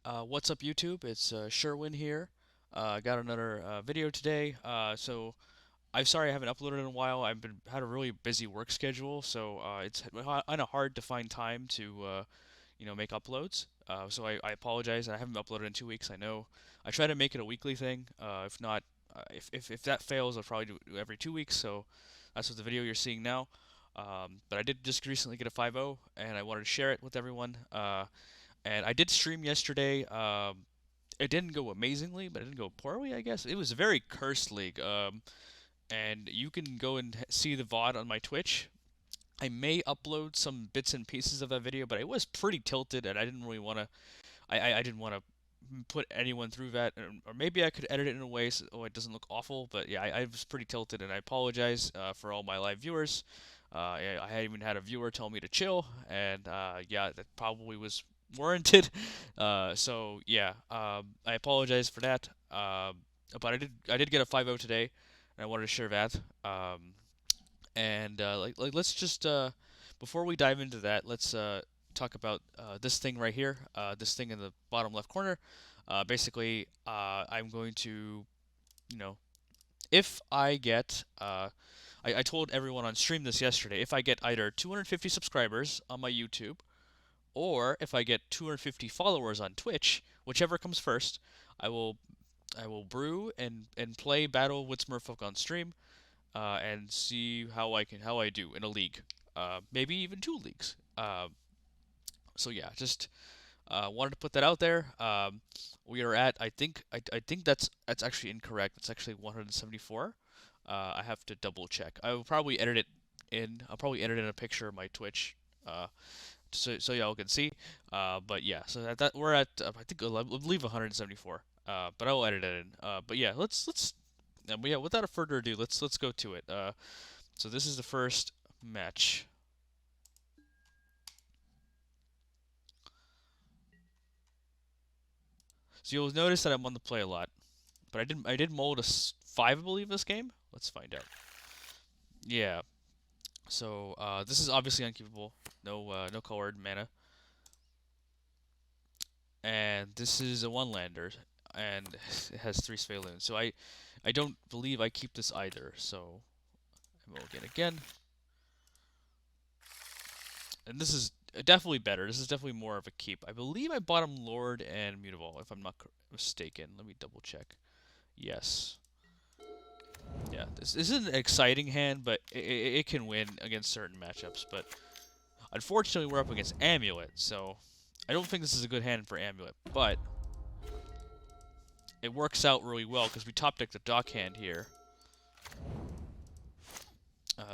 What's up, YouTube? It's Sherwin here. Got another video today. I'm sorry I haven't uploaded in a while. I've been had a really busy work schedule, so it's kind of hard to find time to make uploads. So I apologize. I haven't uploaded in 2 weeks. I know. I try to make it a weekly thing. If not, if that fails, I'll probably do every 2 weeks. So that's what the video you're seeing now. But I did just recently get a 5.0, and I wanted to share it with everyone. And I did stream yesterday. It didn't go amazingly, but it didn't go poorly, I guess. It was a very cursed league. And you can go and see the VOD on my Twitch. I may upload some bits and pieces of that video, but it was pretty tilted, and I didn't really want to. I didn't want to put anyone through that, or maybe I could edit it in a way so it doesn't look awful. But yeah, I was pretty tilted, and I apologize for all my live viewers. I even had a viewer tell me to chill, and yeah, that probably was warranted. So yeah, I apologize for that. But I did get a 5.0 today, and I wanted to share that. And let's just before we dive into that, let's talk about this thing right here. This thing in the bottom left corner. Basically, I'm going to, you know, if I get I told everyone on stream this yesterday. If I get either 250 subscribers on my YouTube, or if I get 250 followers on Twitch, whichever comes first, I will I will brew and play Battle with Merfolk on stream, and see how I do in a league, maybe even two leagues. So yeah, just wanted to put that out there. We are at I think that's actually incorrect. It's actually 174. I have to double check. I will probably edit it in. I'll probably edit in a picture of my Twitch. So y'all can see. But yeah, so that we're at I think I believe 174. But I will edit it in. But yeah, let's but yeah, without a further ado, let's go to it. So this is the first match. So you'll notice that I'm on the play a lot, but I did mold a 5, I believe, this game. Let's find out. Yeah. So this is obviously unkeepable. No colored mana, and this is a one lander, and it has 3 Sphaluns. So I don't believe I keep this either. So I will again. And this is definitely better. This is definitely more of a keep. I believe I bought him Lord and Mutable, if I'm not mistaken. Let me double check. Yes. Yeah, this is an exciting hand, but it can win against certain matchups. But unfortunately, we're up against Amulet, so I don't think this is a good hand for Amulet. But it works out really well because we top deck the dock hand here.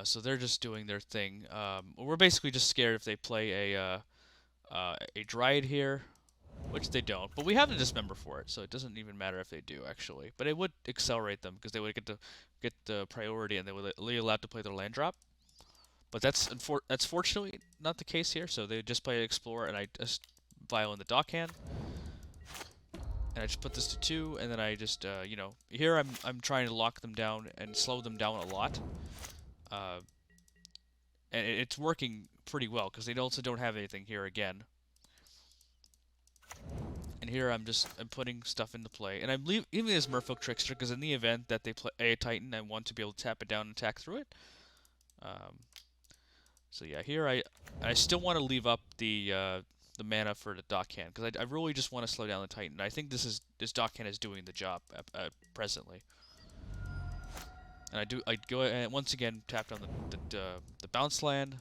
So they're just doing their thing. We're basically just scared if they play a Dryad here, which they don't. But we have the Dismember for it, so it doesn't even matter if they do, actually. But it would accelerate them, because they would get the priority, and they would be allowed to play their land drop. But that's fortunately not the case here, so they just play Explorer, and I just vial in the dock hand. And I just put this to 2, and then I just, here I'm trying to lock them down and slow them down a lot. Uh, and it's working pretty well, because they also don't have anything here again. And here I'm putting stuff into play, and I'm leaving this Merfolk Trickster because in the event that they play a Titan, I want to be able to tap it down and attack through it. So yeah, here I still want to leave up the mana for the dock hand, because I really just want to slow down the Titan. I think this dock hand is doing the job presently. And I go and once again tap down the bounce land,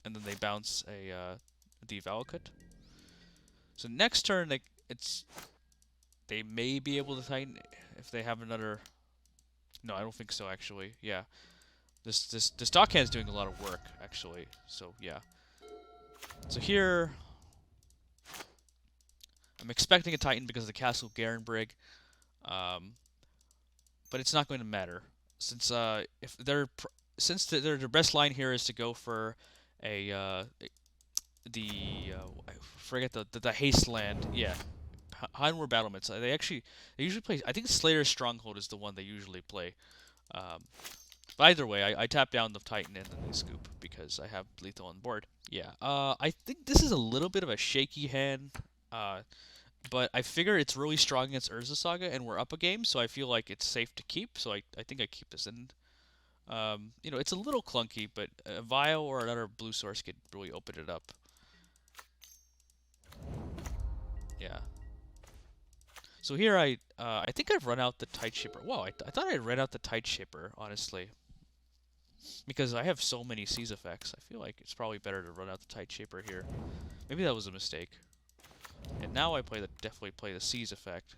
and then they bounce the Valakut. So next turn they may be able to Titan if they have another. No, I don't think so, actually. Yeah, this dock hand is doing a lot of work, actually. So yeah. So here I'm expecting a Titan because of the Castle Garenbrig, but it's not going to matter since if they're since their best line here is to go for a I forget the haste land. Yeah, Hindward Battlements. They usually play. I think Slayer's Stronghold is the one they usually play. Um, but either way, I tap down the Titan and then they scoop because I have lethal on board. Yeah. I think this is a little bit of a shaky hand. but I figure it's really strong against Urza Saga, and we're up a game, so I feel like it's safe to keep. So I think I keep this. And it's a little clunky, but a Vial or another blue source could really open it up. Yeah. So here I think I've run out the Tide Shipper. Whoa, I thought I'd read out the Tide Shipper, honestly, because I have so many Seize effects. I feel like it's probably better to run out the Tide Shipper here. Maybe that was a mistake. And now I definitely play the Seize effect.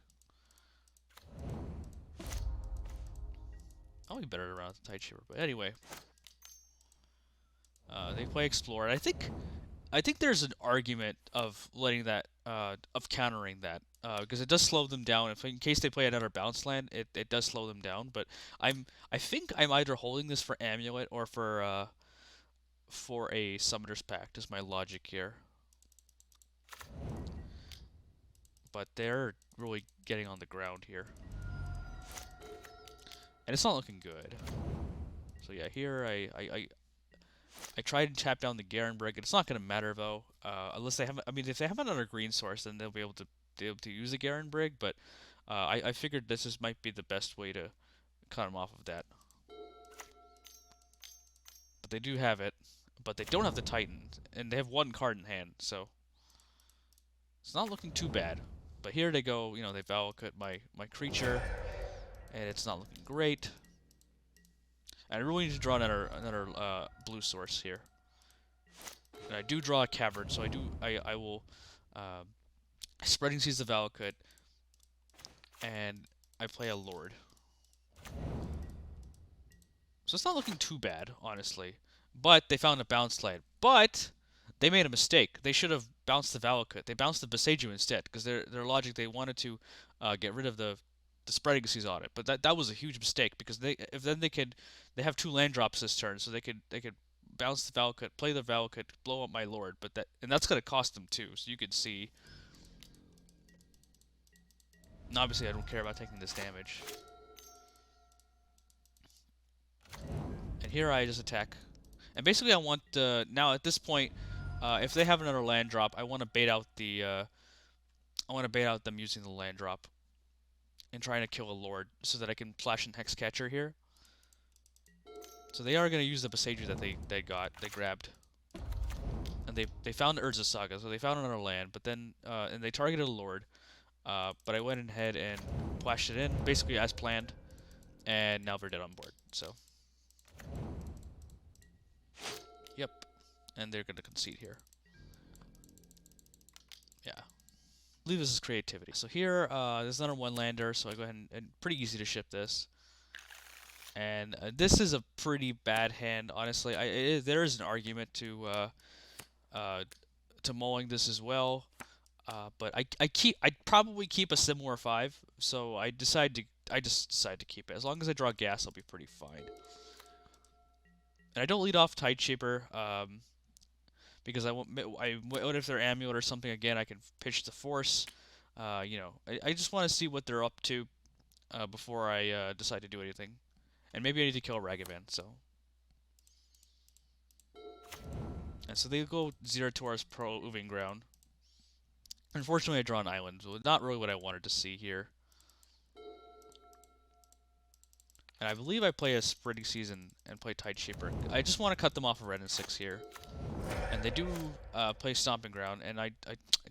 I'll be better to run out the Tide Shipper, but anyway, they play Explore, and I think there's an argument of letting that of countering that because it does slow them down. If in case they play another bounce land, it does slow them down. But I think I'm either holding this for Amulet or for a Summoner's Pact is my logic here. But they're really getting on the ground here, and it's not looking good. So yeah, here I tried to tap down the Garen Brig. It's not going to matter though, unless they have. I mean, if they have another green source, then they'll be able to use the Garen Brig. But I figured might be the best way to cut them off of that. But they do have it, but they don't have the Titan, and they have one card in hand, so it's not looking too bad. But here they go. They Valor cut my creature, and it's not looking great. And I really need to draw another blue source here. And I do draw a cavern, so I will Spreading Seas of Valakut, and I play a Lord. So it's not looking too bad, honestly. But they found a bounce land. But they made a mistake. They should have bounced the Valakut. They bounced the Beseiju instead, because their logic, they wanted to get rid of the Spreading Seas on it. But that was a huge mistake, because they have two land drops this turn, so they could bounce the Valakut, play the Valakut, blow up my Lord, and that's gonna cost them too. So you can see. And obviously, I don't care about taking this damage. And here I just attack. And basically, I want now at this point, if they have another land drop, I want to bait out them using the land drop and trying to kill a Lord so that I can flash and Hex Catcher here. So they are going to use the Beseiju that they grabbed. And they found Urza Saga, so they found another land, but then and they targeted a Lord. But I went ahead and flashed it in, basically as planned, and now they're dead on board. So, yep, and they're gonna concede here. Yeah, I believe this is creativity. So here, there's another one lander, so I go ahead and pretty easy to ship this. And this is a pretty bad hand, honestly. There is an argument to mulling this as well. But I'd probably keep a similar 5, so I just decide to keep it. As long as I draw gas, I'll be pretty fine. And I don't lead off Tide Shaper, because what if they're Amulet or something again, I can pitch the Force. I just want to see what they're up to before I decide to do anything. And maybe I need to kill a Ragavan, so. And so they go 0 towards Pro Moving Ground. Unfortunately, I draw an island, so not really what I wanted to see here. And I believe I play a Spreading Season and play Tide Shaper. I just want to cut them off of red and 6 here. And they do play Stomping Ground, and I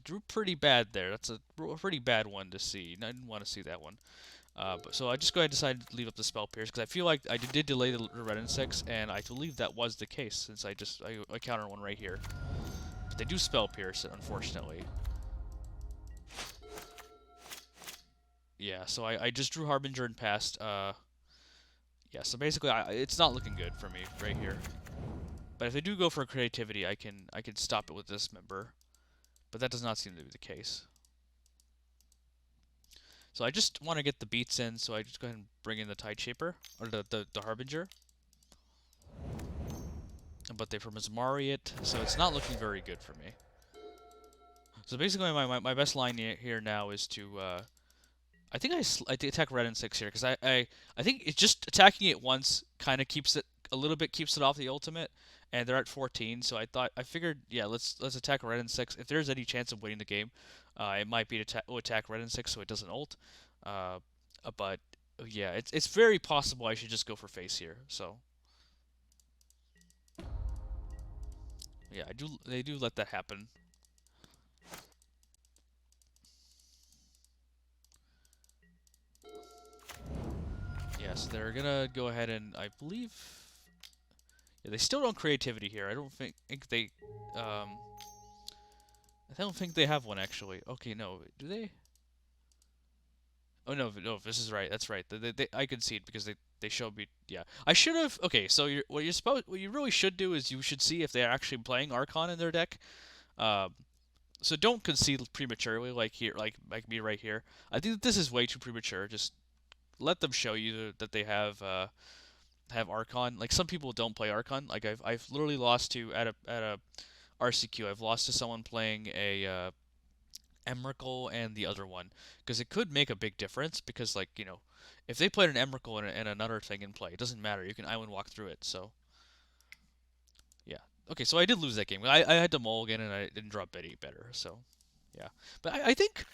drew pretty bad there. That's a pretty bad one to see. I didn't want to see that one. So I just go ahead and decide to leave up the Spell Pierce, because I feel like I did delay the red and 6, and I believe that was the case, since I counter one right here. But they do Spell Pierce, unfortunately. Yeah, so I just drew Harbinger and passed. Yeah, so basically it's not looking good for me right here. But if they do go for creativity, I can stop it with this member. But that does not seem to be the case. So I just want to get the beats in, so I just go ahead and bring in the Tide Shaper, or the Harbinger. But they Mari it, so it's not looking very good for me. So basically my best line here now is to I think I attack red and 6 here, because I think it's just attacking it once kind of keeps it off the ultimate, and they're at 14. So I figured, yeah, let's attack red and 6. If there's any chance of winning the game, It might be to attack red and 6 so it doesn't ult. Uh, but yeah, it's very possible I should just go for face here. So yeah, they do let that happen. Yes, they're gonna go ahead and I believe yeah, they still don't creativity here. I don't think they I don't think they have one actually. Okay, no, do they? Oh no, no, this is right. That's right. I concede because they showed me. Yeah, I should have. Okay, so what you really should do is you should see if they're actually playing Archon in their deck. Um, so don't concede prematurely like here, like me right here. I think that this is way too premature. Just let them show you that they have Archon. Like some people don't play Archon. Like I've literally lost to at a RCQ. I've lost to someone playing a Emrakul and the other one because it could make a big difference because like if they played an Emrakul and another thing in play, it doesn't matter. You can island walk through it. So yeah. Okay, so I did lose that game. I had to mulligan and I didn't drop any better. So yeah, but I think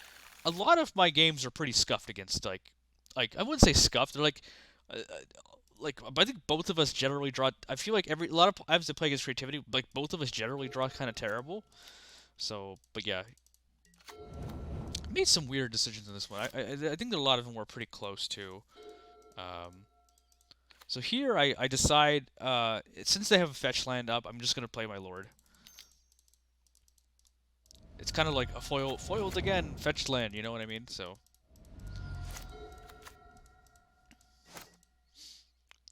a lot of my games are pretty scuffed against like I wouldn't say scuffed. They're like I think both of us generally draw. I feel like a lot of times they play against creativity, like both of us generally draw kind of terrible. So, but yeah, made some weird decisions in this one. I think that a lot of them were pretty close too. Um, so here I decide, since they have a fetch land up, I'm just gonna play my lord. It's kind of like a foiled again, fetched land. You know what I mean? So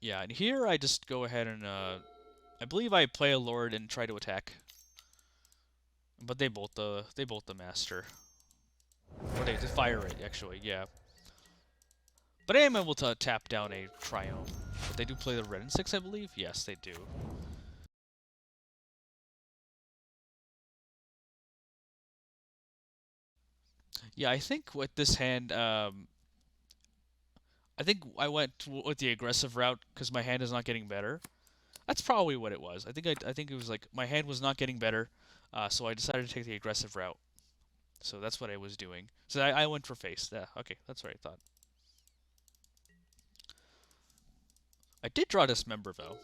yeah, and here I just go ahead and I believe I play a lord and try to attack, but they bolt the master. Or they fire it actually, yeah. But I am able to tap down a Triome. But they do play the red and 6, I believe? Yes, they do. Yeah, I think with this hand, I think I went with the aggressive route because my hand is not getting better. That's probably what it was. I think it was like my hand was not getting better, so I decided to take the aggressive route. So that's what I was doing. So I went for face. Yeah, okay, that's what I thought. I did draw Dismember though,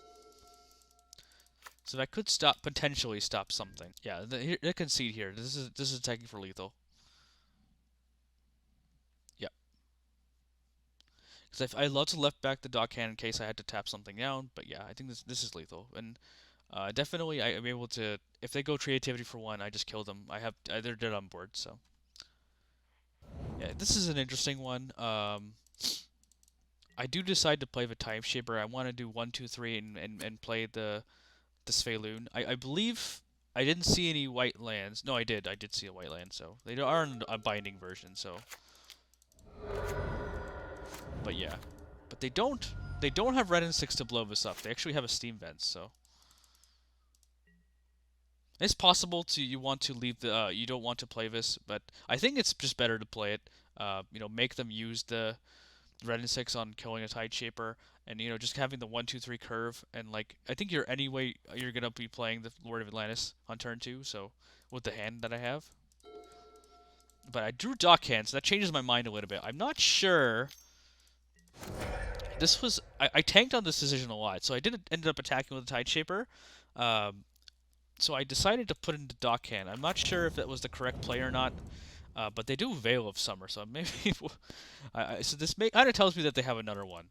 so that could potentially stop something. Yeah, the concede here. This is attacking for lethal. Yeah, because I love to left back the dock hand in case I had to tap something down. But yeah, I think this is lethal, and definitely I am able to. If they go creativity for one, I just kill them. They're dead on board. So yeah, this is an interesting one. I do decide to play the Time Shaper. I want to do 1, 2, 3 and play the Svelune. I believe I didn't see any white lands. No, I did. I did see a white land. So they are in a binding version. So, but yeah, but they don't have red and 6 to blow this up. They actually have a steam vent. So it's possible you want to leave you don't want to play this, but I think it's just better to play it. Make them use the red and 6 on killing a Tide Shaper, and just having the 1, 2, 3 curve, and like I think you're gonna be playing the Lord of Atlantis on turn 2, so with the hand that I have. But I drew Dock Hand, so that changes my mind a little bit. I'm not sure. I tanked on this decision a lot, so I did ended up attacking with a Tide Shaper. Um, so I decided to put into Dock Hand. I'm not sure if that was the correct play or not. But they do Veil of Summer, so maybe so this kind of tells me that they have another one.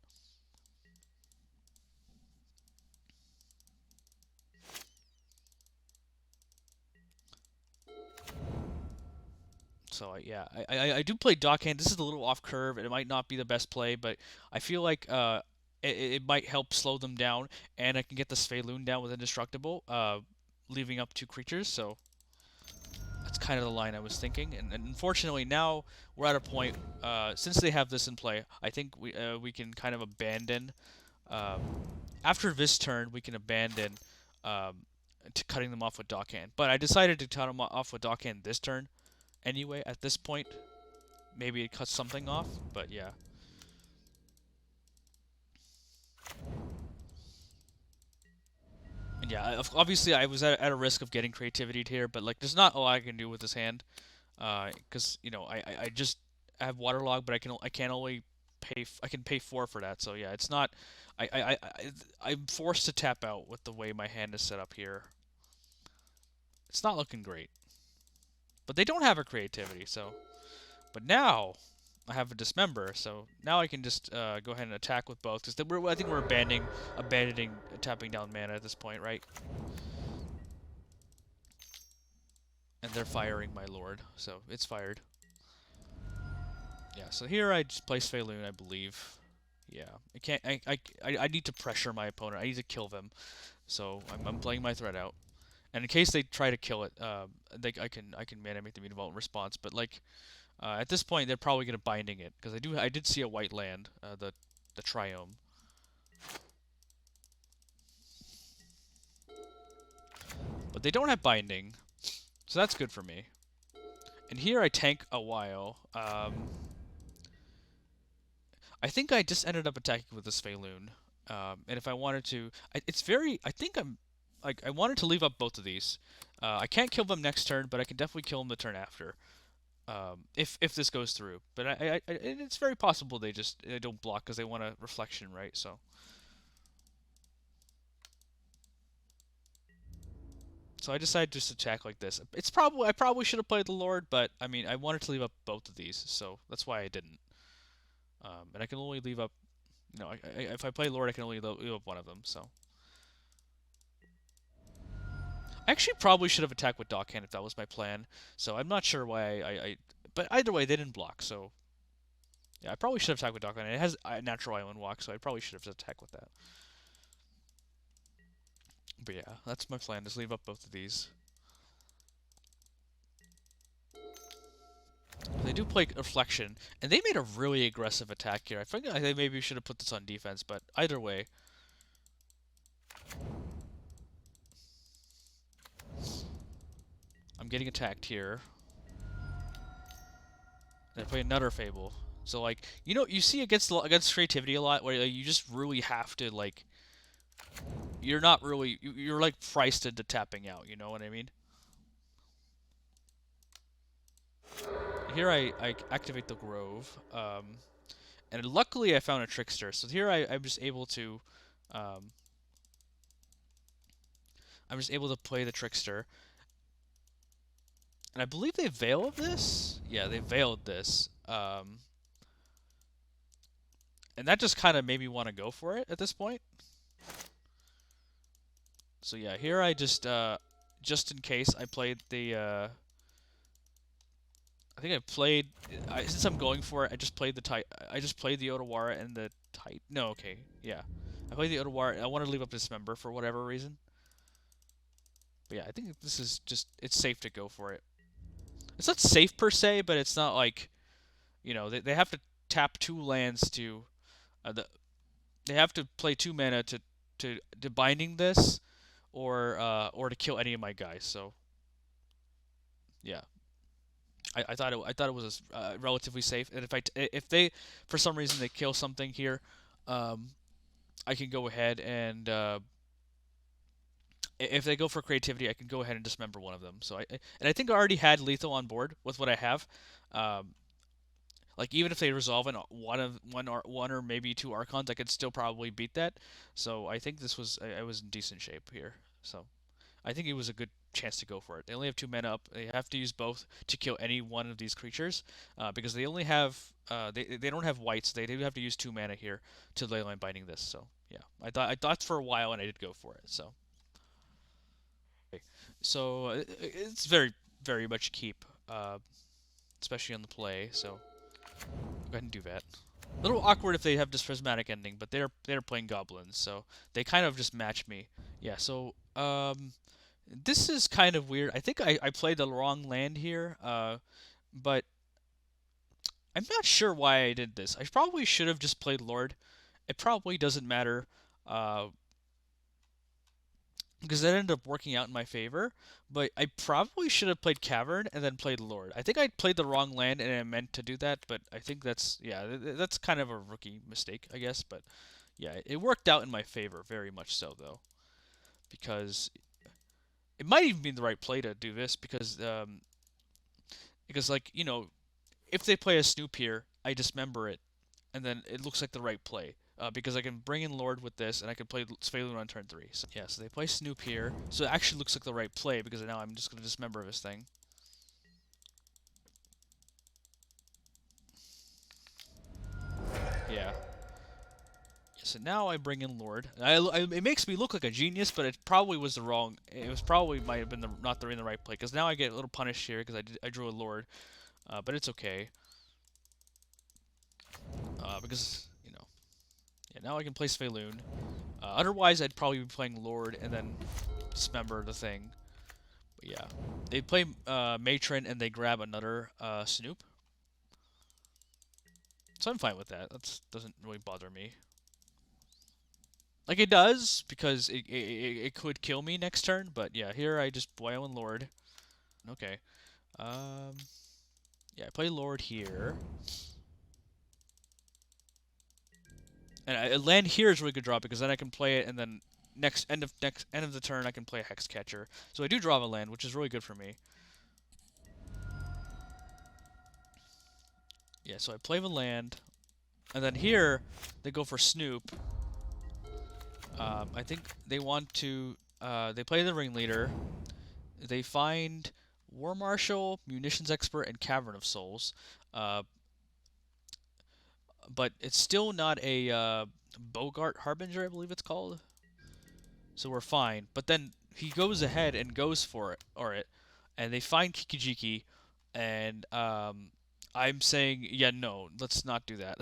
So yeah, I do play Dockhand. This is a little off curve, and it might not be the best play, but I feel like it might help slow them down, and I can get the Svelune down with Indestructible, leaving up 2 creatures. So that's kind of the line I was thinking, and unfortunately now we're at a point since they have this in play. I think we can kind of abandon um, after this turn we can abandon um, to cutting them off with Dockhand. But I decided to cut them off with Dockhand this turn anyway. At this point, maybe it cuts something off, but yeah. And yeah, obviously I was at a risk of getting creativity here, but like there's not a lot I can do with this hand. Because you know I just have waterlog, but I can't only I can pay 4 for that. So yeah, it's not. I'm forced to tap out with the way my hand is set up here. It's not looking great. But they don't have a creativity, so. But now I have a dismember, so now I can just go ahead and attack with both. Because I think we're abandoning tapping down mana at this point, right? And they're firing my lord, so it's fired. Yeah, so here I just place Feloon, I believe. Yeah, I can't. I need to pressure my opponent. I need to kill them. So I'm playing my threat out. And in case they try to kill it, I can mana make them involve in response. But like at this point, they're probably gonna binding it because I did see a white land, the Triome. But they don't have binding, so that's good for me. And here I tank a while. I think I just ended up attacking with this Feloon. And if I wanted to, it's very. I think I'm like I wanted to leave up both of these. I can't kill them next turn, but I can definitely kill them the turn after. If this goes through, but it's very possible they don't block because they want a reflection, right? So I decided to just attack like this. I probably should have played the Lord, but I mean I wanted to leave up both of these, so that's why I didn't. And I can only leave up, you know, if I play Lord, I can only leave up one of them. So I actually probably should have attacked with Dockhand if that was my plan. So I'm not sure why but either way they didn't block. So yeah, I probably should have attacked with Dockhand. It has a natural island walk, so I probably should have attacked with that. But yeah, that's my plan. Just leave up both of these. They do play Reflection, and they made a really aggressive attack here. I think they maybe should have put this on defense, but either way. I'm getting attacked here. And I play another Fable. So, like, you know, you see against creativity a lot, where like, you just really have to, like, you're not really, you're like priced into tapping out, you know what I mean? Here I activate the Grove, and luckily I found a Trickster. So here I'm just able to, um, I'm just able to play the Trickster. And I believe they veiled this? Yeah, they veiled this. And that just kind of made me want to go for it at this point. So yeah, here I just in case, I played the, I think I played, since I'm going for it, I just played the Otawara and the Tight. No, okay, yeah. I played the Otawara. I wanted to leave up Dismember for whatever reason. But yeah, I think this is just, it's safe to go for it. It's not safe per se, but it's not like, you know, they have to tap 2 lands to, they have to play 2 mana to binding this, or to kill any of my guys. So yeah, I thought it was relatively safe. And if they for some reason they kill something here, um, I can go ahead and if they go for creativity, I can go ahead and dismember one of them. So and I think I already had lethal on board with what I have. Um, like even if they resolve in one or maybe 2 Archons, I could still probably beat that. So I think I was in decent shape here. So I think it was a good chance to go for it. They only have 2 mana up. They have to use both to kill any one of these creatures, because they only have they don't have whites. They do have to use 2 mana here to leyline binding this. So yeah, I thought for a while and I did go for it. So okay. So it's very much keep, especially on the play. So go ahead and do that. A little awkward if they have this prismatic ending, but they're playing goblins, so they kind of just match me. Yeah. So this is kind of weird. I think I played the wrong land here, but I'm not sure why I did this. I probably should have just played Lord. It probably doesn't matter, uh, because that ended up working out in my favor. But I probably should have played Cavern and then played Lord. I think I played the wrong land and I meant to do that, but I think yeah, that's kind of a rookie mistake, I guess. But yeah, it worked out in my favor, very much so though, because it might even be the right play to do this because Because, like, if they play a Snoop here, I dismember it, and then it looks like the right play. Because I can bring in Lord with this, and I can play Sphaloon on turn 3. So, yeah, so they play Snoop here. So it actually looks like the right play, because now I'm just going to dismember this thing. Yeah. So now I bring in Lord. It makes me look like a genius, but it probably was the wrong. It was probably might have been not in the right play, because now I get a little punished here because I drew a Lord, but it's okay. Because yeah, now I can play Sphaloon. Otherwise, I'd probably be playing Lord and then dismember the thing. But yeah, they play Matron and they grab another Snoop, so I'm fine with that. That doesn't really bother me. Like, it does, because it could kill me next turn, but yeah, here I just boil in Lord. Okay. Um, yeah, I play Lord here. And I land here is a really good draw, because then I can play it, and then end of the turn I can play a Hex Catcher. So I do draw a land, which is really good for me. Yeah, so I play the land, and then here they go for Snoop. I think they want to. They play the Ringleader. They find War Marshal, Munitions Expert, and Cavern of Souls. Uh, but it's still not a Bogart Harbinger, I believe it's called. So we're fine. But then he goes ahead and goes for it, and they find Kikijiki, and I'm saying, yeah, no, let's not do that.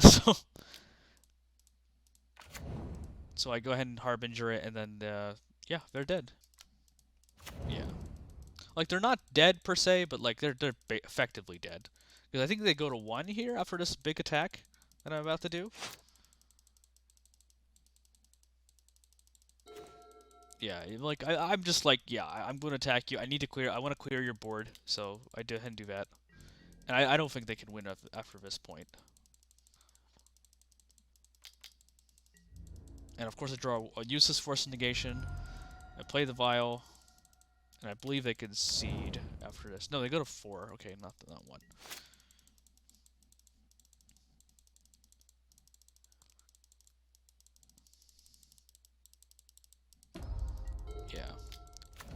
So I go ahead and Harbinger it, and then yeah, they're dead. Yeah, like, they're not dead per se, but like they're effectively dead, because I think they go to 1 here after this big attack that I'm about to do. Yeah, like I'm just like, yeah, I'm going to attack you. I want to clear your board, so I go ahead and do that. And I don't think they can win after this point. And of course I draw a useless Force Negation. I play the Vial, and I believe they concede after this. No, they go to 4. Okay, not 1. Yeah.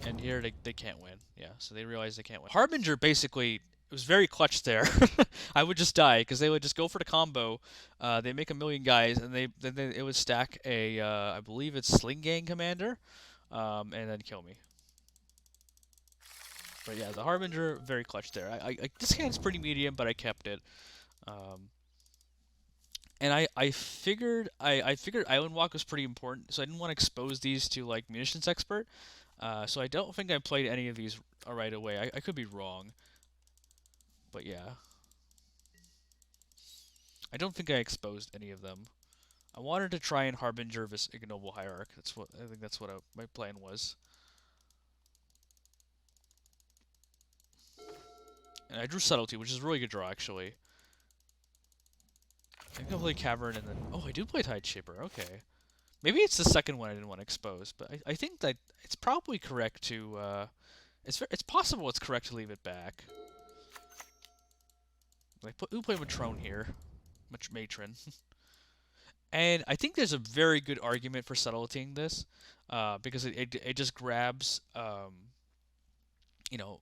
And here they can't win. Yeah, so they realize they can't win. Harbinger basically, it was very clutch there. I would just die, because they would just go for the combo. They make a million guys, and then it would stack a I believe it's Sling Gang Commander, and then kill me. But yeah, the Harbinger, very clutch there. This hand's pretty medium, but I kept it. And I figured Island Walk was pretty important, so I didn't want to expose these to like Munitions Expert. So I don't think I played any of these right away. I could be wrong, but yeah, I don't think I exposed any of them. I wanted to try and Harbinger this Ignoble Hierarch. I think that's what my plan was. And I drew Subtlety, which is a really good draw actually. I can play Cavern, and then I do play Tide Shaper. Okay. Maybe it's the second one I didn't want to expose, but I think that it's probably correct to, it's possible it's correct to leave it back. Like, who played Matrone here? Matron. And I think there's a very good argument for subtletying this, because it just grabs, you know,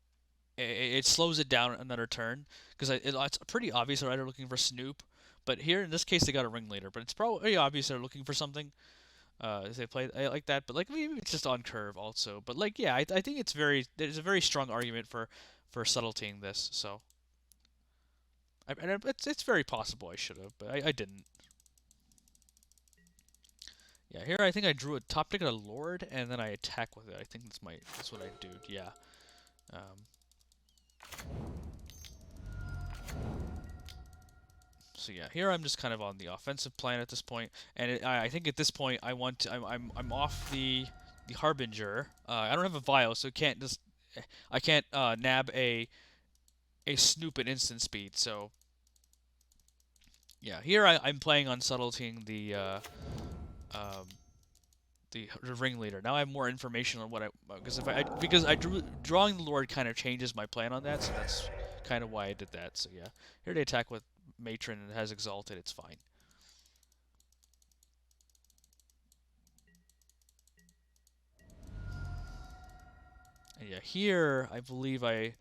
it slows it down another turn, because it's pretty obvious they're either looking for Snoop, but here in this case they got a Ringleader, but it's probably obvious they're looking for something. If they play like that, but like maybe it's just on curve also. But like, yeah, I think there's a very strong argument for subtletying this. So it's very possible I should have, but I didn't. Yeah, here I think I drew a top ticket a Lord, and then I attack with it. I think that's what I do. Yeah. Um, so yeah, here I'm just kind of on the offensive plan at this point, and I think at this point I'm off the Harbinger. I don't have a Vial, so I can't nab a Snoop at instant speed. So yeah, here I'm playing on subtletying um, the Ringleader. Now I have more information on what because drawing the Lord kind of changes my plan on that. So kind of why I did that. So yeah, here they attack with Matron and it has Exalted. It's fine. And yeah, here I believe I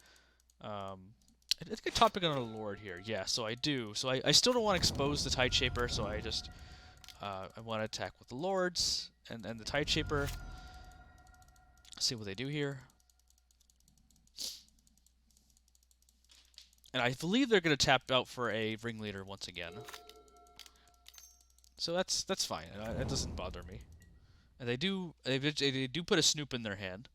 think I topic on a Lord here. Yeah, so I do. So I still don't want to expose the Tide Shaper, so I just I want to attack with the Lords and the Tide Shaper. See what they do here. And I believe they're going to tap out for a Ringleader once again. So that's fine. That doesn't bother me. And they do put a Snoop in their hand.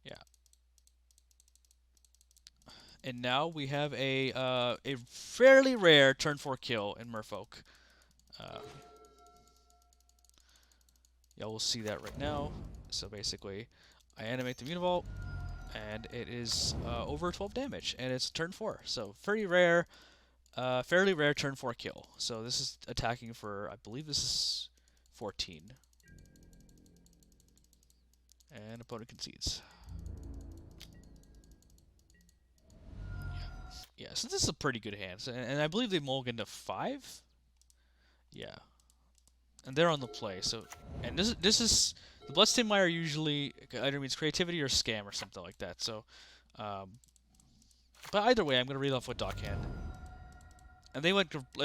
Yeah. And now we have a fairly rare turn 4 kill in Merfolk. Uh, Y'all will see that right now. So basically, I animate the Univault, and it is over 12 damage, and it's turn 4. So fairly rare turn 4 kill. So this is attacking for, I believe this is 14. And opponent concedes. Yeah, so this is a pretty good hand. So, and I believe they mulligan to 5? Yeah. And they're on the play, so... And this is... The Bloodstained Mire usually either means creativity or scam or something like that, so... But either way, I'm going to read off with Dockhand. And they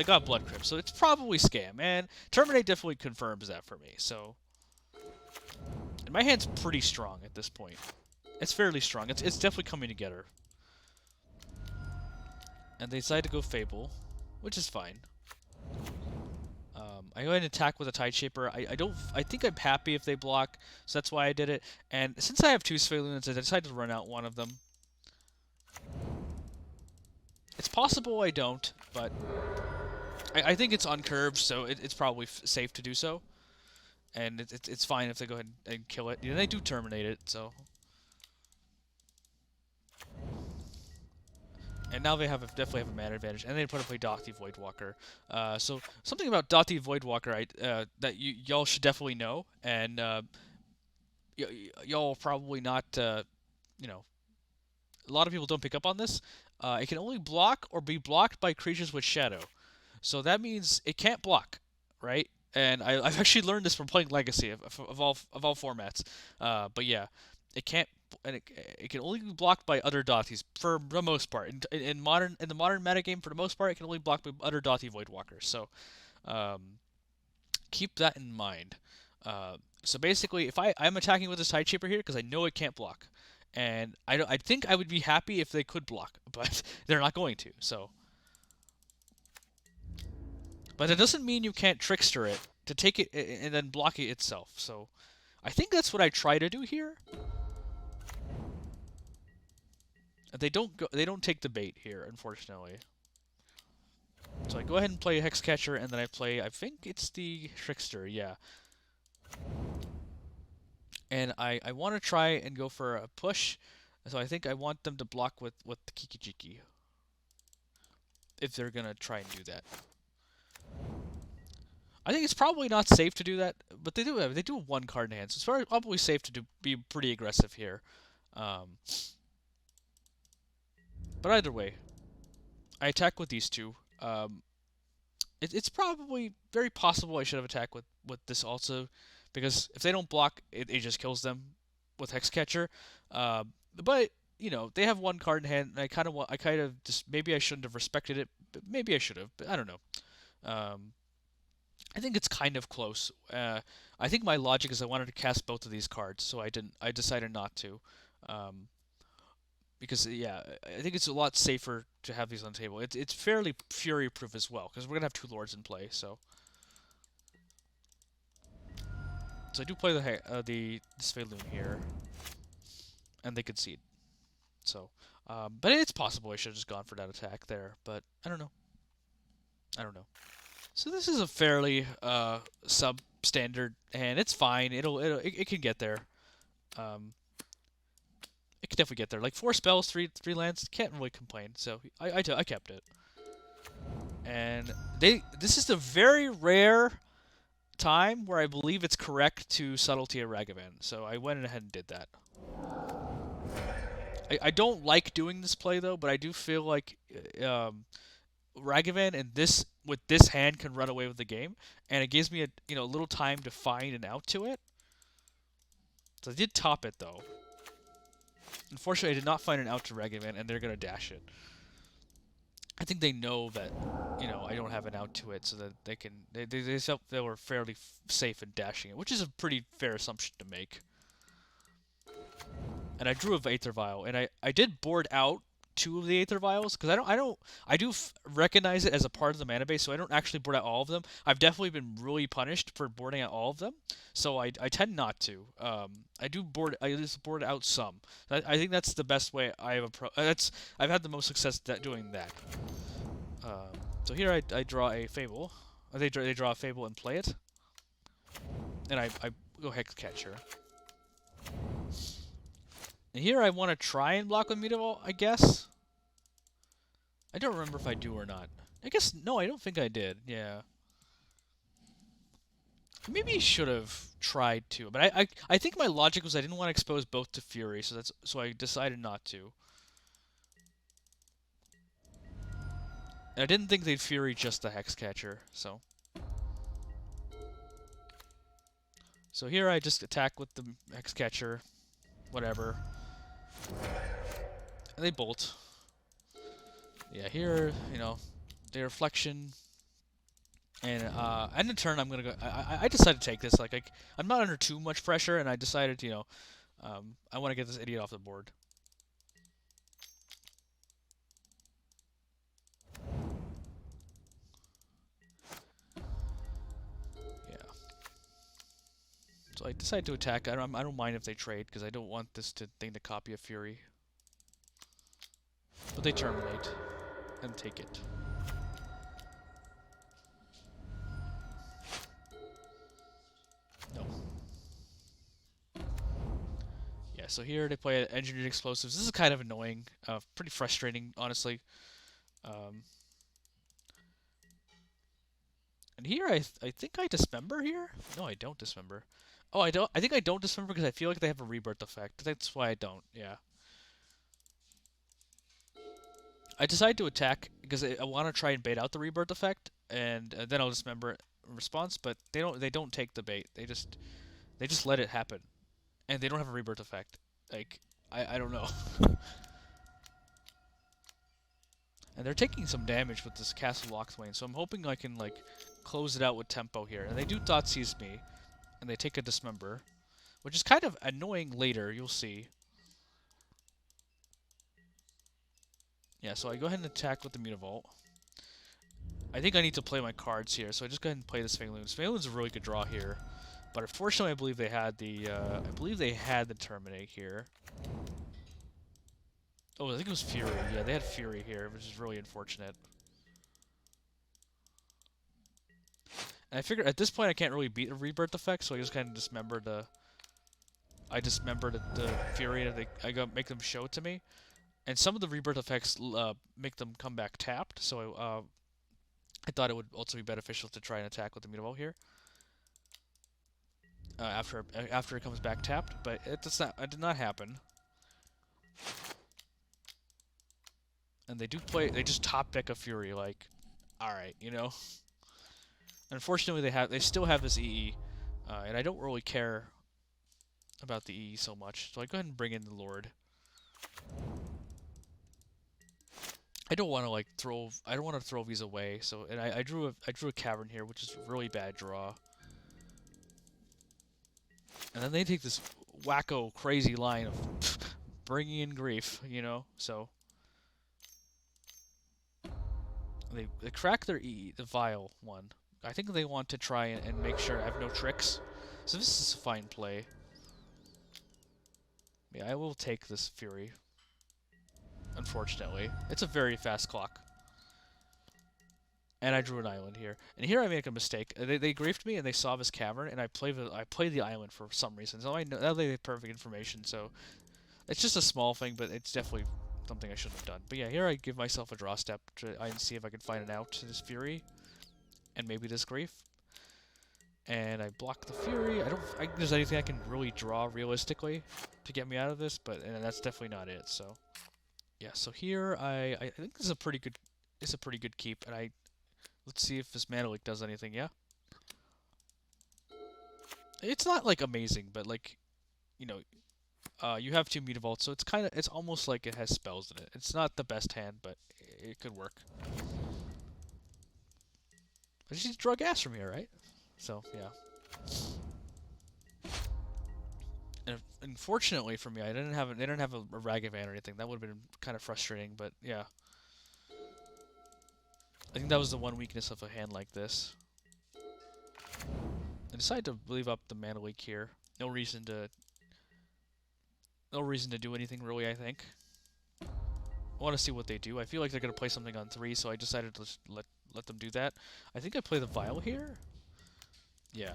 got Blood Crypt, so it's probably scam. And Terminate definitely confirms that for me, so... And my hand's pretty strong at this point. It's fairly strong. It's definitely coming together. And they decide to go Fable, which is fine. I go ahead and attack with a Tide Shaper. I think I'm happy if they block, so that's why I did it. And since I have 2 Sphalunans, I decided to run out one of them. It's possible I don't, but I think it's uncurved, so it's probably safe to do so. And it's fine if they go ahead and kill it. You know, they do terminate it, so... And now they definitely have a mana advantage, and they put up a Dothi Voidwalker. So something about Dothi Voidwalker that y'all should definitely know, and y'all probably not, you know, a lot of people don't pick up on this. It can only block or be blocked by creatures with Shadow. So that means it can't block, right? And I've actually learned this from playing Legacy of all formats. But yeah, it can't, and it can only be blocked by other Dothis for the most part. In the modern metagame, for the most part, it can only block by other Dothi Voidwalkers. So keep that in mind. So basically, if I'm attacking with this Tide Shaper here because I know it can't block, and I think I would be happy if they could block, but they're not going to. So. But it doesn't mean you can't trickster it to take it and then block it itself. So I think that's what I try to do here. They don't take the bait here, unfortunately. So I go ahead and play Hexcatcher, and then I think it's the Trickster, yeah. And I want to try and go for a push, so I think I want them to block with the Kiki-Jiki. If they're gonna try and do that. I think it's probably not safe to do that, but they do have 1 card in hand, so it's probably safe to be pretty aggressive here. But either way, I attack with these 2. It's probably very possible I should have attacked with this also, because if they don't block, it just kills them with Hexcatcher. But you know, they have 1 card in hand, and I kind of just, maybe I shouldn't have respected it, but maybe I should have. But I don't know. I think it's kind of close. I think my logic is I wanted to cast both of these cards, so I didn't. I decided not to, because yeah, I think it's a lot safer to have these on the table. It's fairly fury proof as well, because we're gonna have 2 lords in play. So I do play the Sphalun here, and they concede. So, but it's possible I should have just gone for that attack there, but I don't know. I don't know. So this is a fairly substandard hand. It's fine. It can get there. It can definitely get there. Like 4 spells, 3 lands. Can't really complain. So I kept it. And this is the very rare time where I believe it's correct to Subtlety a Ragavan, so I went ahead and did that. I don't like doing this play though, but I do feel like Ragavan and this with this hand can run away with the game, and it gives me a little time to find an out to it. So I did top it though. Unfortunately, I did not find an out to Ragavan, and they're gonna dash it. I think they know that I don't have an out to it, so that they felt they were fairly safe in dashing it, which is a pretty fair assumption to make. And I drew a Aether Vial, and I did board out 2 of the Aether Vials because I do recognize it as a part of the mana base, so I don't actually board out all of them. I've definitely been really punished for boarding out all of them, so I tend not to. I just board out some. I think that's the best way I've had the most success doing that. So here I draw a Fable. They draw a Fable and play it, and I go Hexcatcher. And here I want to try and block with Mutavault, I guess. I don't remember if I do or not. I guess, no, I don't think I did. Yeah. Maybe I should have tried to, but I think my logic was I didn't want to expose both to Fury, so I decided not to. And I didn't think they'd Fury just the Hexcatcher, so. So here I just attack with the Hexcatcher, whatever. And they bolt. Yeah, here, the reflection. And end of turn, I'm gonna go. I decided to take this. I'm not under too much pressure, and I decided, I want to get this idiot off the board. Yeah. So I decided to attack. I don't mind if they trade because I don't want this thing to copy a Fury. But they terminate and take it. No. Yeah, so here they play Engineered Explosives. This is kind of annoying. Pretty frustrating, honestly. And here I think I Dismember here? No, I don't Dismember. Oh, I don't. I think I don't Dismember because I feel like they have a Rebirth effect. That's why I don't. Yeah. I decided to attack because I want to try and bait out the Rebirth effect, and then I'll Dismember in response. But they don't take the bait. They just let it happen, and they don't have a Rebirth effect. Like I don't know. And they're taking some damage with this Castle Lochthwain, so I'm hoping I can close it out with tempo here. And they do Thoughtseize me, and they take a Dismember, which is kind of annoying later. You'll see. Yeah, so I go ahead and attack with the Mutavault. I think I need to play my cards here, so I just go ahead and play the Sphaleun. Sphaleun's a really good draw here, but unfortunately, I believe they had the Terminate here. Oh, I think it was Fury. Yeah, they had Fury here, which is really unfortunate. And I figured at this point I can't really beat a Rebirth effect, so I just kind of dismember the Fury, and make them show it to me. And some of the Rebirth effects make them come back tapped, so I thought it would also be beneficial to try and attack with the Mutavault here. After it comes back tapped, but it did not happen. And they just top deck a Fury, alright, Unfortunately, they still have this EE, and I don't really care about the EE so much, so I go ahead and bring in the Lord. I don't want to throw these away, so I drew a Cavern here, which is a really bad draw. And then they take this wacko crazy line of bringing in grief, so. They crack their the Vial one. I think they want to try and make sure I have no tricks. So this is a fine play. Yeah, I will take this Fury. Unfortunately. It's a very fast clock. And I drew an island here. And here I make a mistake. They griefed me and they saw this cavern, and I play the island for some reason. So I know now they have perfect information, so it's just a small thing, but it's definitely something I shouldn't have done. But yeah, here I give myself a draw step to see if I can find an out to this Fury, and maybe this grief. And I block the Fury. I don't think there's anything I can really draw realistically to get me out of this, but and that's definitely not it. So yeah, so here I think this is a pretty good keep, and let's see if this mana leak does anything. Yeah, it's not like amazing, but like you know, you have two Mutavaults, so it's almost like it has spells in it. It's not the best hand, but it could work. I just need to draw gas from here, right? So yeah. And unfortunately for me, they didn't have a Ragavan or anything. That would have been kind of frustrating, but yeah. I think that was the one weakness of a hand like this. I decided to leave up the mana leak here. No reason to do anything really, I think. I want to see what they do. I feel like they're going to play something on 3, so I decided to just let them do that. I think I play the Vial here. Yeah.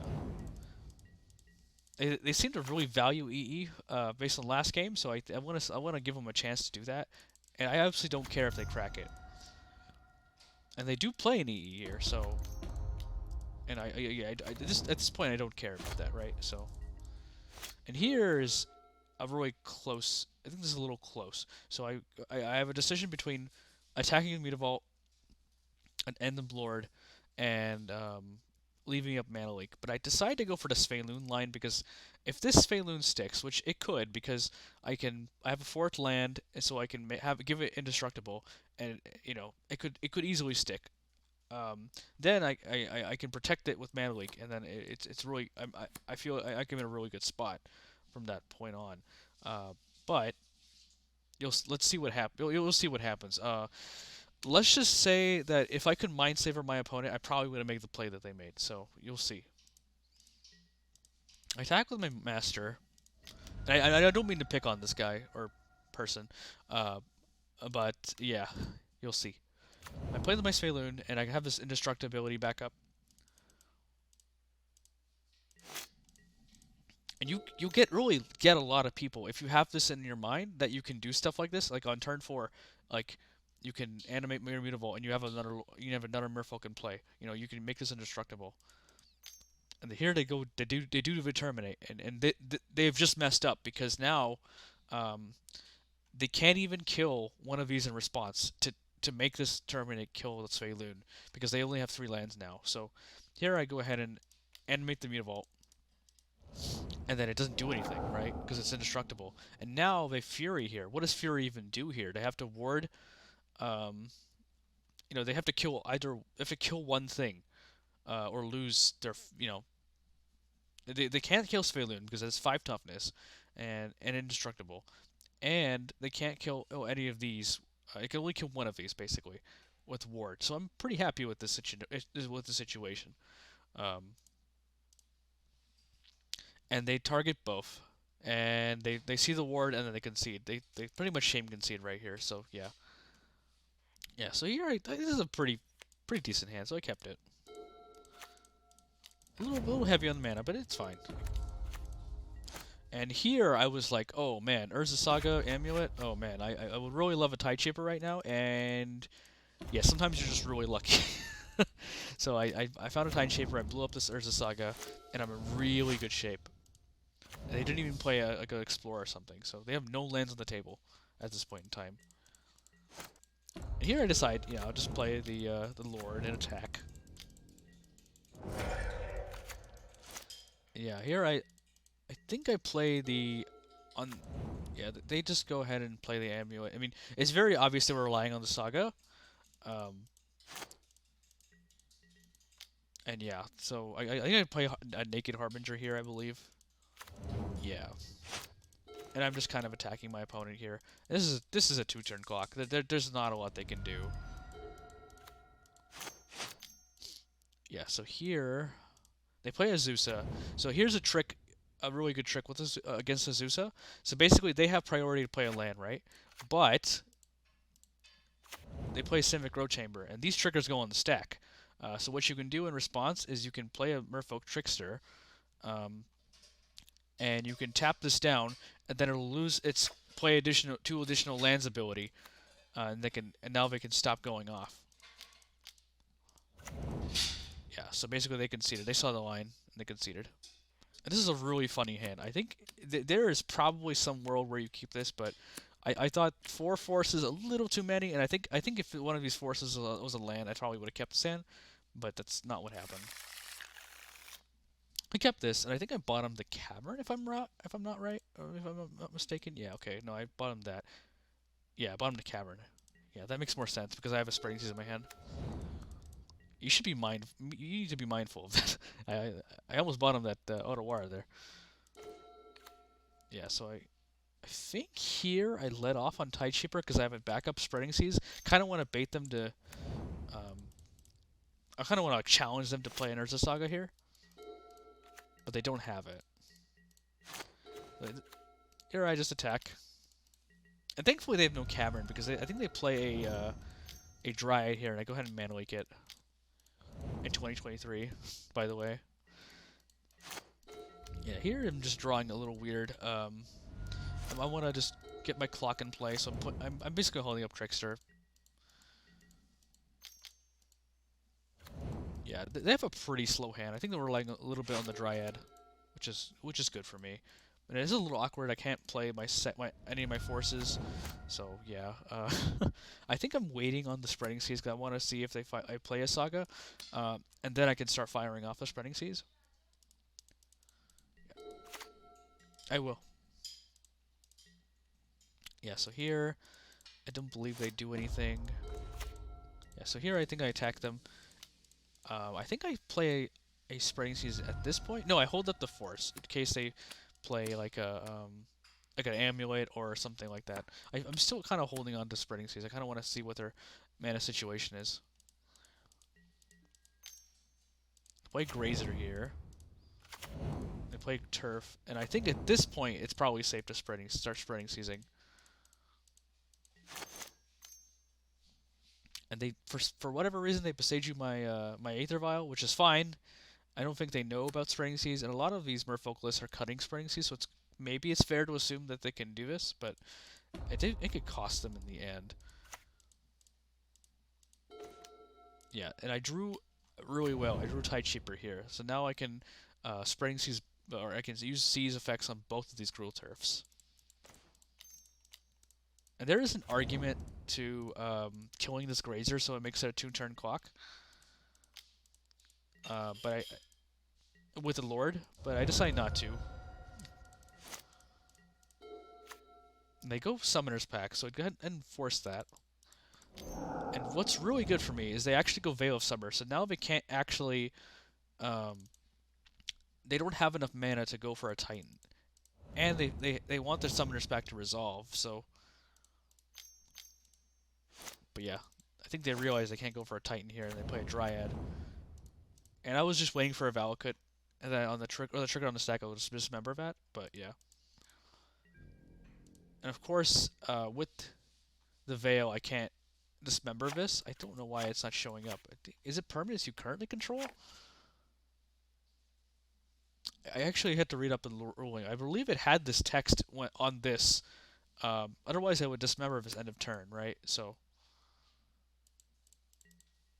They seem to really value EE based on last game, so I want to give them a chance to do that. And I obviously don't care if they crack it. And they do play an EE here, so and at this point I don't care about that, right? So and here's a really close. I think this is a little close. So I have a decision between attacking the Mutavault, an End Lord, and leaving up Mana Leak. But I decided to go for the Svaeloon line because if this Svaeloon sticks, which it could, because I have a fourth land, and so I can give it indestructible, and it could easily stick. Then I can protect it with Mana Leak, and then it's really I feel I can be in a really good spot from that point on. But let's see what happens. You'll see what happens. Let's just say that if I could Mind Saver my opponent, I probably would have made the play that they made. So you'll see. I attack with my Master. I don't mean to pick on this guy or person, but yeah, you'll see. I play with my Svaeloon, and I have this indestructibility backup. And you get a lot of people if you have this in your mind that you can do stuff like this. Like on turn 4, like you can animate Mirror Mutavault, and you have another Merfolk in play. You can make this indestructible. And here they do terminate, and they've just messed up because now, they can't even kill one of these in response to make this terminate kill the Svaeloon because they only have 3 lands now. So here I go ahead and animate the Mutavault, and then it doesn't do anything, right? Because it's indestructible. And now they Fury here. What does Fury even do here? They have to ward. They have to kill one thing, or lose their. They can't kill Svaeloon because it's 5 toughness, and indestructible, and they can't kill any of these. It can only kill one of these basically, with ward. So I'm pretty happy with this situation. Um, and they target both, and they see the ward, and then they concede. They pretty much shame concede right here. So yeah. So here this is a pretty decent hand. So I kept it. A little heavy on the mana, but it's fine. And here I was like, oh man, Urza Saga Amulet. Oh man, I would really love a Tide Shaper right now. And yeah, sometimes you're just really lucky. So I found a Tide Shaper. I blew up this Urza Saga, and I'm in really good shape. And they didn't even play like an Explorer or something, so they have no lands on the table at this point in time. And here I decide, I'll just play the Lord and attack. Yeah, here I think I play they just go ahead and play the Amulet. I mean, it's very obvious that we're relying on the Saga. And yeah, so I think I play a Naked Harbinger here, I believe. Yeah. And I'm just kind of attacking my opponent here. This is a 2-turn clock. There's not a lot they can do. Yeah, so here they play Azusa. So here's a really good trick with against Azusa. So basically they have priority to play a land, right? But they play Simic Growth Chamber, and these triggers go on the stack. So what you can do in response is you can play a Merfolk Trickster, and you can tap this down, and then it'll lose its play 2 additional lands ability, and now they can stop going off. Yeah, so basically they conceded. They saw the line and they conceded. And this is a really funny hand. I think there is probably some world where you keep this, but I thought four forces a little too many, and I think if one of these forces was a land, I probably would have kept this hand, but that's not what happened. I kept this, and I think I bought him the cavern if I'm not right, or if I'm not mistaken. Yeah, okay, no, I bought him that. Yeah, I bought him the cavern. Yeah, that makes more sense because I have a spreading season in my hand. You should be mind. You need to be mindful of that. I almost bought him that Otawara there. Yeah, so I think here I let off on Tide Sheeper because I have a backup spreading seas. Kind of want to bait them to. Um, I kind of want to like, challenge them to play an Urza Saga here, but they don't have it. Here I just attack, and thankfully they have no cavern because I think they play a Dryad here, and I go ahead and mana leak it in 2023. By the way, yeah, here I'm just drawing a little weird. I want to just get my clock in play, so I'm basically holding up Trickster. Yeah, they have a pretty slow hand. I think they're relying a little bit on the Dryad, which is good for me. But it is a little awkward. I can't play any of my forces, so yeah. I think I'm waiting on the Spreading Seas because I want to see if I play a Saga, and then I can start firing off the Spreading Seas. I will. Yeah. So here, I don't believe they do anything. Yeah. So here, I think I attack them. I think I play a Spreading Seas at this point. No, I hold up the Force in case they play like an Amulet or something like that. I'm still kind of holding on to Spreading Seas. I kind of want to see what their mana situation is. Play Grazer here. They play Turf, and I think at this point it's probably safe to start Spreading Seasing. And they for whatever reason they Besage my Aether Vial, which is fine. I don't think they know about Spreading Seas, and a lot of these Merfolk lists are cutting Spreading Seas, so maybe it's fair to assume that they can do this, but it could cost them in the end. Yeah, and I drew really well. I drew Tide Sheeper here, so now I can Spreading Seas, or I can use Seas effects on both of these Gruul Turfs. And there is an argument to killing this Grazer so it makes it a 2-turn clock. But with the Lord, but I decided not to. And they go Summoner's Pack, so I'd go ahead and force that. And what's really good for me is they actually go Veil of Summer, so now they can't actually... they don't have enough mana to go for a Titan. And they want their Summoner's Pack to resolve, so... But yeah, I think they realize they can't go for a Titan here, and they play a Dryad. And I was just waiting for a Valakut, and then on the trigger on the stack, I would just dismember that. But yeah. And of course, with the Veil, I can't dismember this. I don't know why it's not showing up. Is it permanents you currently control? I actually had to read up the ruling. I believe it had this text on this. Otherwise, I would dismember this end of turn, right? So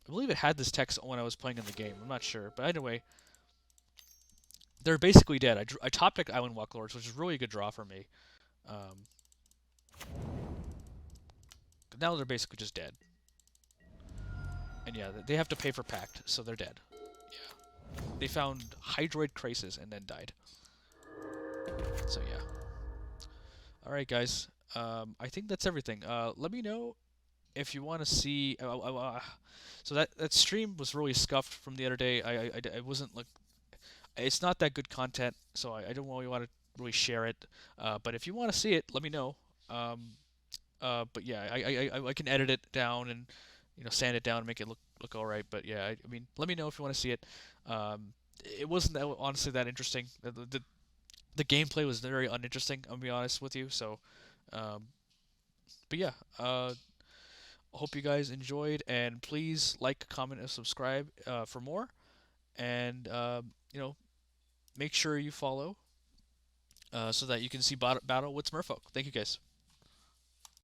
I believe it had this text when I was playing in the game. I'm not sure, but anyway, they're basically dead. I top decked Island Walk Lords, which is really a good draw for me. Now they're basically just dead. And yeah, they have to pay for Pact, so they're dead. Yeah. They found Hydroid Crisis and then died. So yeah. Alright guys, I think that's everything. Let me know if you want to see... so that stream was really scuffed from the other day. I wasn't like... It's not that good content, so I don't really want to really share it. But if you want to see it, let me know. But yeah, I can edit it down and sand it down and make it look all right. But yeah, I mean, let me know if you want to see it. It wasn't honestly that interesting. The gameplay was very uninteresting. I'll be honest with you. So, but yeah, hope you guys enjoyed, and please like, comment, and subscribe for more. And make sure you follow so that you can see battle with Merfolk. Thank you guys.